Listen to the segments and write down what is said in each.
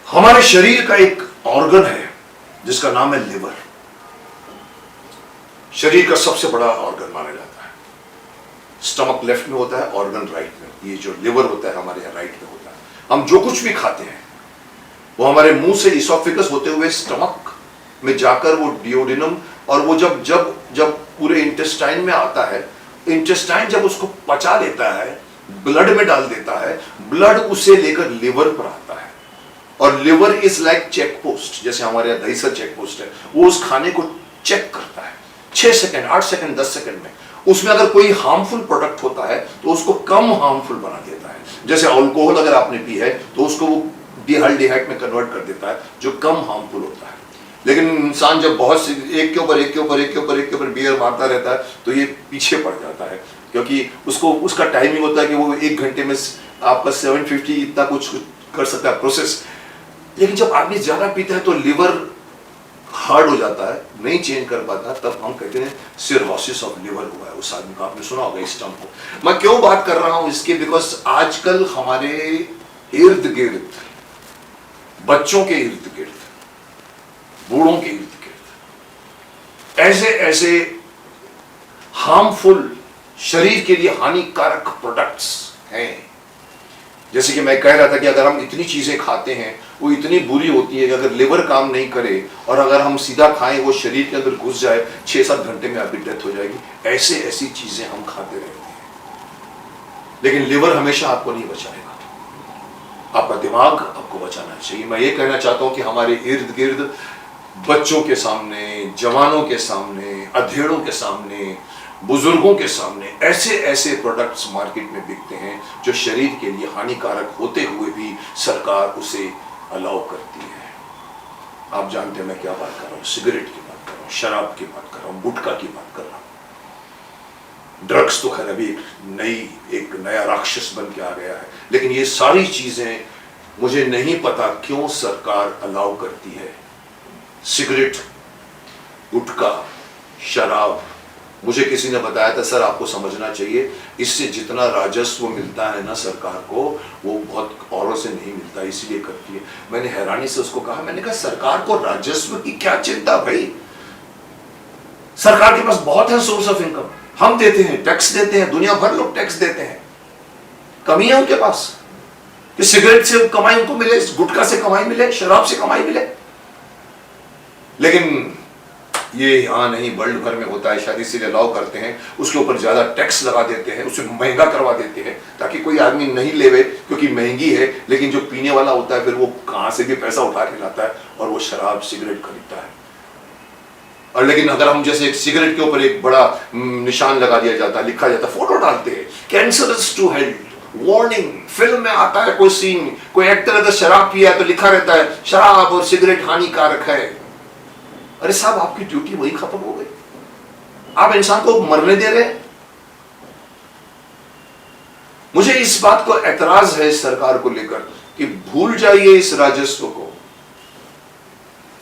हमारे शरीर का एक ऑर्गन है जिसका नाम है लिवर। शरीर का सबसे बड़ा ऑर्गन माना जाता है। स्टमक लेफ्ट में होता है, ऑर्गन राइट में। ये जो लिवर होता है हमारे यहाँ राइट में होता है। हम जो कुछ भी खाते हैं वो हमारे मुंह से इसोफेगस होते हुए स्टमक में जाकर वो डियोडिनम, और वो जब जब जब पूरे इंटेस्टाइन में आता है, इंटेस्टाइन जब उसको पचा लेता है, ब्लड में डाल देता है, ब्लड उसे लेकर लिवर पर आता है। और liver is like check post, जैसे हमारे यहाँ दहीसर चेक पोस्ट है। वो उस खाने को चेक करता है 6 सेकंड, 8 सेकंड, 10 सेकंड में। उसमें अगर कोई हार्मफुल प्रोडक्ट होता है तो उसको कम हार्मफुल बना देता है। जैसे अल्कोहल अगर आपने पी है तो उसको वो डिहाइड्रेट में कन्वर्ट कर देता है, जो कम हार्मफुल होता है। लेकिन इंसान जब बहुत सी एक के ऊपर बियर मारता रहता है तो ये पीछे पड़ जाता है, क्योंकि उसको उसका टाइमिंग होता है कि वो 1 घंटे में आपका 750 इतना कुछ कर सकता है प्रोसेस। लेकिन जब आदमी ज्यादा पीता है तो लिवर हार्ड हो जाता है, नहीं चेंज कर पाता, तब हम कहते हैं सिरहोसिस ऑफ लिवर हुआ है उस आदमी को। आपने सुना होगा इस टर्म को। मैं क्यों बात कर रहा हूं इसके, बिकॉज आजकल हमारे इर्द गिर्द, बच्चों के इर्द गिर्द, बूढ़ों के इर्द गिर्द ऐसे ऐसे हार्मफुल, शरीर के लिए हानिकारक प्रोडक्ट्स हैं। जैसे कि मैं कह रहा था कि अगर हम इतनी चीजें खाते हैं वो इतनी बुरी होती है कि अगर लिवर काम नहीं करे और अगर हम सीधा खाएं, वो शरीर के अंदर घुस जाए, 6-7 घंटे में आपकी डेथ हो जाएगी। ऐसे ऐसी चीजें हम खाते रहते हैं। लेकिन लिवर हमेशा आपको नहीं बचाएगा, आपका दिमाग आपको बचाना चाहिए। मैं ये कहना चाहता हूं कि हमारे इर्द गिर्द, बच्चों के सामने, जवानों के सामने, अधेड़ों के सामने, बुजुर्गों के सामने ऐसे ऐसे प्रोडक्ट्स मार्केट में बिकते हैं जो शरीर के लिए हानिकारक होते हुए भी सरकार उसे अलाउ करती है। आप जानते हैं मैं क्या बात कर रहा हूं? सिगरेट की बात कर रहा हूं, शराब की बात कर रहा हूं, गुटखा की बात कर रहा हूं। ड्रग्स तो खैर अभी एक नया राक्षस बन के आ गया है। लेकिन ये सारी चीजें मुझे नहीं पता क्यों सरकार अलाउ करती है। सिगरेट, गुटखा, शराब, मुझे किसी ने बताया था सर आपको समझना चाहिए, इससे जितना राजस्व मिलता है ना सरकार को, वो बहुत औरों से नहीं मिलता, इसीलिए करती है। मैंने हैरानी से उसको कहा, मैंने कहा सरकार को राजस्व की क्या चिंता भाई? सरकार के पास बहुत है सोर्स ऑफ इनकम। हम देते हैं, टैक्स देते हैं, दुनिया भर लोग टैक्स देते हैं। कमी है उनके पास कि सिगरेट से कमाई उनको मिले, गुटखा से कमाई मिले, शराब से कमाई मिले? लेकिन ये यहां नहीं, वर्ल्ड भर में होता है, शायद इसीलिए अलाउ करते हैं। उसके ऊपर ज्यादा टैक्स लगा देते हैं, उसे महंगा करवा देते हैं ताकि कोई आदमी नहीं लेवे, क्योंकि महंगी है। लेकिन जो पीने वाला होता है फिर वो कहां से भी पैसा उठा के लाता है और वो शराब, सिगरेट खरीदता है। और लेकिन अगर हम जैसे एक सिगरेट के ऊपर एक बड़ा निशान लगा दिया जाता है, लिखा जाता है, फोटो डालते हैं, cancerous to health, warning. Film में आता है कोई सीन, कोई एक्टर अगर शराब पिया तो लिखा रहता है शराब और सिगरेट हानिकारक है। अरे साहब, आपकी ड्यूटी वही खत्म हो गई। आप इंसान को मरने दे रहे हैं। मुझे इस बात को एतराज है सरकार को लेकर कि भूल जाइए इस राजस्व को।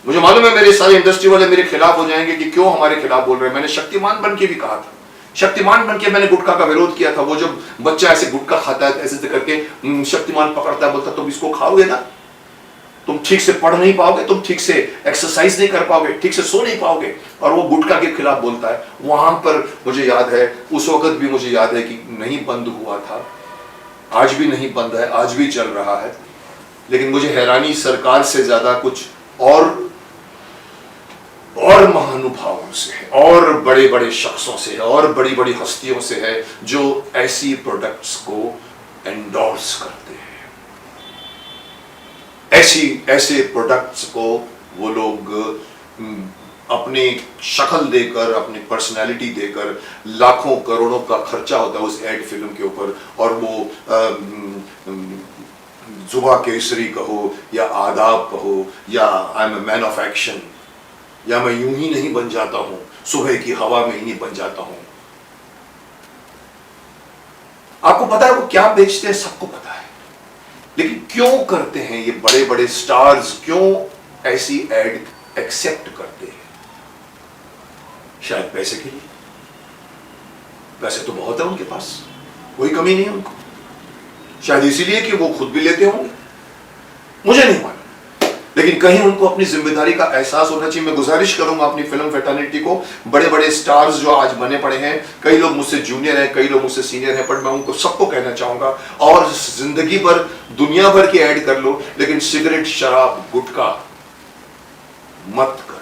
मुझे मालूम है मेरे सारे इंडस्ट्री वाले मेरे खिलाफ हो जाएंगे कि क्यों हमारे खिलाफ बोल रहे हैं। मैंने शक्तिमान बन के भी कहा था, शक्तिमान बन के मैंने गुटखा का विरोध किया था। वो जब बच्चा ऐसे गुटखा खाता है ऐसे करके शक्तिमान पकड़ता है, बोलता तुम इसको खाओगे ना, तुम ठीक से पढ़ नहीं पाओगे, तुम ठीक से एक्सरसाइज नहीं कर पाओगे, ठीक से सो नहीं पाओगे। और वो गुटखा के खिलाफ बोलता है। वहां पर मुझे याद है, उस वक्त भी मुझे याद है कि नहीं बंद हुआ था, आज भी नहीं बंद है, आज भी चल रहा है। लेकिन मुझे हैरानी सरकार से ज्यादा कुछ और महानुभावों से है, और बड़े बड़े शख्सों से है, और बड़ी बड़ी हस्तियों से है जो ऐसी प्रोडक्ट्स को एंडोर्स करते हैं। ऐसे प्रोडक्ट्स को वो लोग अपनी शक्ल देकर, अपनी पर्सनालिटी देकर, लाखों करोड़ों का खर्चा होता है उस एड फिल्म के ऊपर, और वो जुबा केसरी कहो या आदाब कहो या I am a man of action, या मैं यूं ही नहीं बन जाता हूं, सुबह की हवा में ही नहीं बन जाता हूं। आपको पता है वो क्या बेचते हैं? सबको पता है। लेकिन क्यों करते हैं ये बड़े बड़े स्टार्स, क्यों ऐसी एड एक्सेप्ट करते हैं? शायद पैसे के लिए। पैसे तो बहुत है उनके पास, कोई कमी नहीं है उनको। शायद इसीलिए कि वो खुद भी लेते होंगे, मुझे नहीं मालूम। लेकिन कहीं उनको अपनी जिम्मेदारी का एहसास होना चाहिए। मैं गुजारिश करूंगा अपनी फिल्म फैटर्निटी को, बड़े बड़े स्टार्स जो आज बने पड़े हैं, कई लोग मुझसे जूनियर हैं, कई लोग मुझसे सीनियर हैं, पर मैं उनको सबको कहना चाहूंगा, और जिंदगी भर दुनिया भर की ऐड कर लो, लेकिन सिगरेट, शराब, गुटखा मत करो।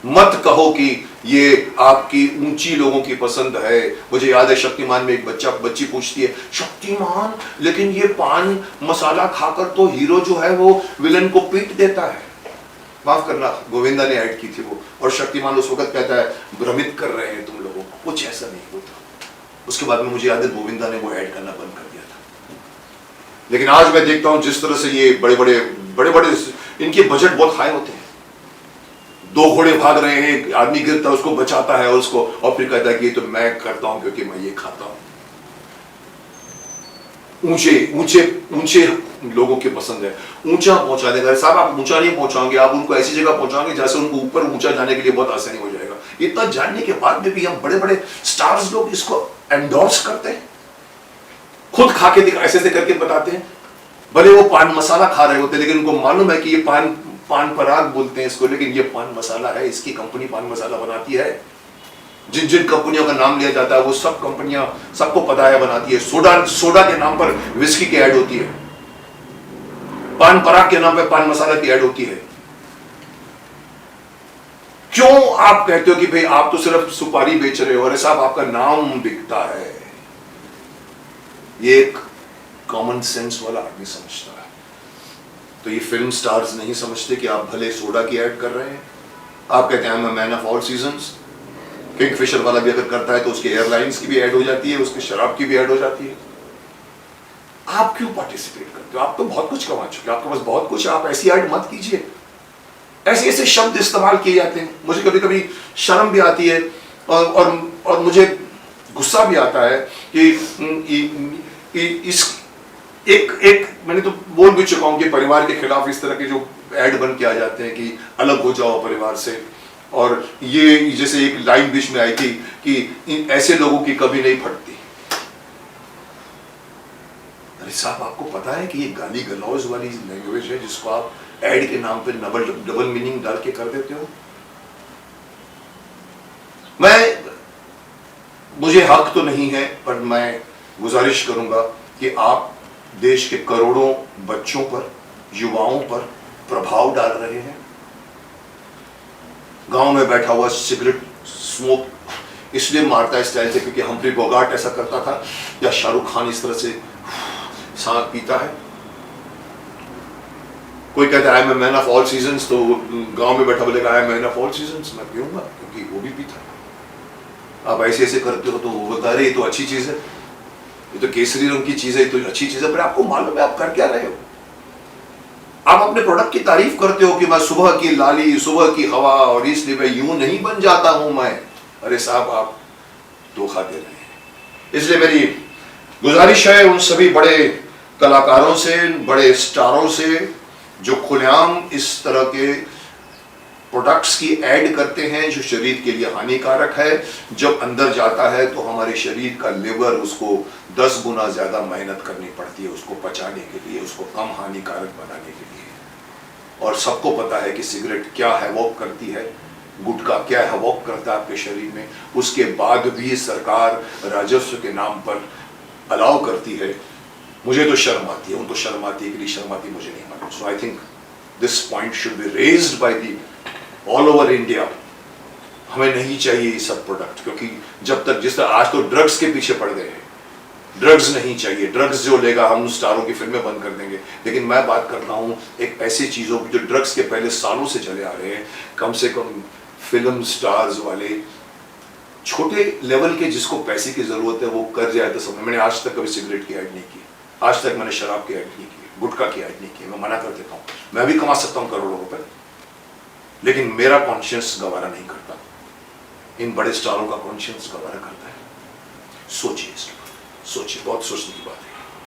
मत कहो कि ये आपकी ऊंची लोगों की पसंद है। मुझे याद है शक्तिमान में एक बच्ची पूछती है, शक्तिमान लेकिन ये पान मसाला खाकर तो हीरो जो है वो विलन को पीट देता है। माफ करना, गोविंदा ने ऐड की थी वो, और शक्तिमान उस वक्त कहता है भ्रमित कर रहे हैं तुम लोगों को, कुछ ऐसा नहीं होता। उसके बाद में मुझे याद है गोविंदा ने वो ऐड करना बंद कर दिया था। लेकिन आज मैं देखता हूं जिस तरह से ये बड़े बड़े इनके बजट बहुत हाई होते हैं। दो घोड़े भाग रहे हैं, एक आदमी गिरता है, उसको बचाता है और उसको, और फिर कहता है कि तो मैं करता हूं क्योंकि मैं ये खाता हूं। ऊंचे ऊंचे ऊंचे लोगों की पसंद है ऊंचा पहुंचाने का। साहब आप ऊंचा नहीं पहुंचाओगे, आप उनको ऐसी जगह पहुंचाओगे जैसे उनको ऊपर ऊंचा जाने के लिए बहुत आसानी हो जाएगा। इतना जानने के बाद में भी हम बड़े बड़े स्टार्स लोग इसको एंडोर्स करते हैं, खुद खा के ऐसे ऐसे करके बताते हैं। भले वो पान मसाला खा रहे होते, लेकिन उनको मालूम है कि ये पान पराग बोलते हैं इसको, लेकिन ये पान मसाला है, इसकी कंपनी पान मसाला बनाती है। जिन जिन कंपनियों का नाम लिया जाता है वो सब कंपनियां, सबको पता है, बनाती है। सोडा के नाम पर विस्की की ऐड होती है, पान पराग के नाम पर पान मसाला की ऐड होती है। क्यों आप कहते हो कि भाई आप तो सिर्फ सुपारी बेच रहे हो? अरे साहब आपका नाम बिकता है। ये एक कॉमन सेंस वाला आदमी समझता है। तो ये फिल्म स्टार्स नहीं समझते कि आप भले सोडा की ऐड कर रहे हैं, आप कहते हैं I am a man of all seasons. Kingfisher वाला भी अगर करता है तो उसके एयरलाइंस की भी ऐड हो जाती है, उसके शराब की भी ऐड हो जाती है। आप क्यों पार्टिसिपेट करते हो? आप तो बहुत कुछ कमा चुके, आपके पास बहुत कुछ है, आप ऐसी ऐड मत कीजिए। ऐसे ऐसे शब्द इस्तेमाल किए जाते हैं, मुझे कभी कभी शर्म भी आती है और मुझे गुस्सा भी आता है कि इस एक मैंने तो बोल भी चुका हूं कि परिवार के खिलाफ इस तरह के जो ऐड बन के आ जाते हैं कि अलग हो जाओ परिवार से। और ये जैसे एक लाइन बीच में आई थी कि ऐसे लोगों की कभी नहीं फटती। अरे साहब आपको पता है कि ये गाली गलौज वाली लैंग्वेज है जिसको आप ऐड के नाम पे डबल मीनिंग डाल के कर देते हो। मुझे हक तो नहीं है, पर मैं गुजारिश करूंगा कि आप देश के करोड़ों बच्चों पर, युवाओं पर प्रभाव डाल रहे हैं। गांव में बैठा हुआ सिगरेट स्मोक इसलिए मारता है स्टाइल से क्योंकि हम्फ्री बोगार्ट ऐसा करता था, या शाहरुख खान इस तरह से सांप पीता है। कोई कहता है I am a man of all seasons, तो गांव में बैठा बोलेगा I am man of all seasons, मैं पीऊंगा क्योंकि वो भी पीता है। आप ऐसे ऐसे करते हो तो वो बता रहे ये तो अच्छी चीज है, ये तो केसरी रंग की चीज है, ये तो अच्छी चीज है, पर आपको मालूम है आप कर क्या रहे हो? आप अपने प्रोडक्ट की तारीफ करते हो कि मैं सुबह की लाली, सुबह की हवा, और इसलिए मैं यूं नहीं बन जाता हूं मैं। अरे साहब आप धोखा दे रहे हैं। इसलिए मेरी गुजारिश है उन सभी बड़े कलाकारों से, बड़े स्टारों से जो खुलेआम इस तरह के प्रोडक्ट्स की ऐड करते हैं जो शरीर के लिए हानिकारक है। जब अंदर जाता है तो हमारे शरीर का लिवर उसको 10 गुना ज्यादा मेहनत करनी पड़ती है उसको पचाने के लिए, उसको कम हानिकारक बनाने के लिए। और सबको पता है कि सिगरेट क्या हैवॉक करती है, गुटखा क्या हैवॉक करता है आपके शरीर में। उसके बाद भी सरकार राजस्व के नाम पर अलाउ करती है। मुझे तो शर्म आती है, उनको शर्म आती है कि नहीं शर्म आती मुझे नहीं मालूम। So I think this point should be raised by the all over India. हमें नहीं चाहिए ये सब प्रोडक्ट, क्योंकि जब तक जिस तरह आज तो ड्रग्स के पीछे पड़ गए हैं, ड्रग्स नहीं चाहिए, ड्रग्स जो लेगा हम स्टारों की फिल्में बंद कर देंगे। लेकिन मैं बात करता हूं एक ऐसी चीजों की जो ड्रग्स के पहले सालों से चले आ रहे हैं। कम से कम फिल्म स्टार्स वाले छोटे लेवल के जिसको पैसे की जरूरत है वो कर जाए तो समझ। मैंने आज तक कभी सिगरेट की ऐड नहीं की, आज तक मैंने शराब की ऐड नहीं की, गुटखा की ऐड नहीं की। मैं मना कर देता हूँ, मैं भी कमा सकता हूँ करोड़ों रुपए, लेकिन मेरा कॉन्शियस गवारा नहीं करता। इन बड़े स्टारों का कॉन्शियस गवारा करता है। सोचिए इसके बारे में, सोचिए, बहुत सोचने की बात है।